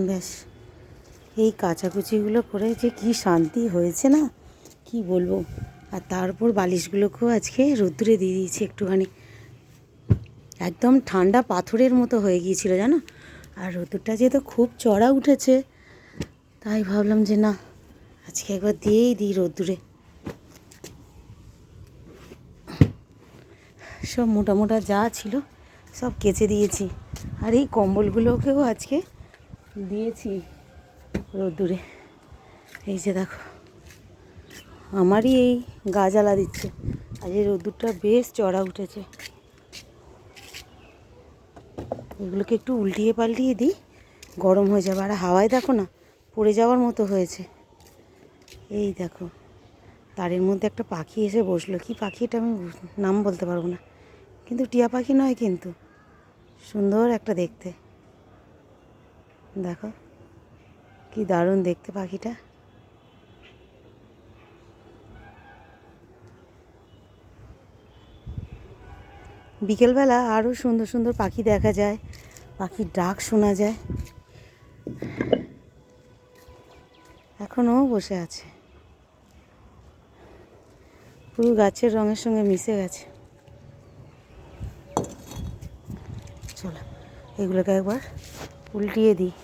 ব্যাস, এই কাচাকুচিগুলো করে যে কি শান্তি হয়েছে না, কি বলবো। আর তারপর বালিশগুলোকেও আজকে রোদ্দুরে দিয়ে দিয়েছি একটুখানি। একদম ঠান্ডা পাথরের মতো হয়ে গিয়েছিল জানো। আর রোদ্দুরটা যেহেতু খুব চড়া উঠেছে, তাই ভাবলাম যে না, আজকে একবার দিয়েই দিই রোদ্দুরে। সব মোটা মোটা যা ছিল সব কেচে দিয়েছি। আর এই কম্বলগুলোকেও আজকে দিয়েছি রোদ্দুরে। এই যে দেখো, আমারই এই গা জ্বালা দিচ্ছে। আজ এই রোদ্দুরটা বেশ চড়া উঠেছে। এগুলোকে একটু উল্টিয়ে পাল্টিয়ে দিই, গরম হয়ে যাবে। আর হাওয়ায় দেখো না, পড়ে যাওয়ার মতো হয়েছে। এই দেখো, তারের মধ্যে একটা পাখি এসে বসলো। কি পাখি এটা আমি নাম বলতে পারবো না, কিন্তু টিয়া পাখি নয়, কিন্তু সুন্দর একটা দেখতে। দেখো কি দারুণ দেখতে পাখিটা। বিকেলবেলা আরও সুন্দর সুন্দর পাখি দেখা যায়, পাখির ডাক শোনা যায়। এখনও বসে আছে, পুরো গাছের রঙের সঙ্গে মিশে গেছে। চলো এগুলোকে একবার উল্টিয়ে দিই।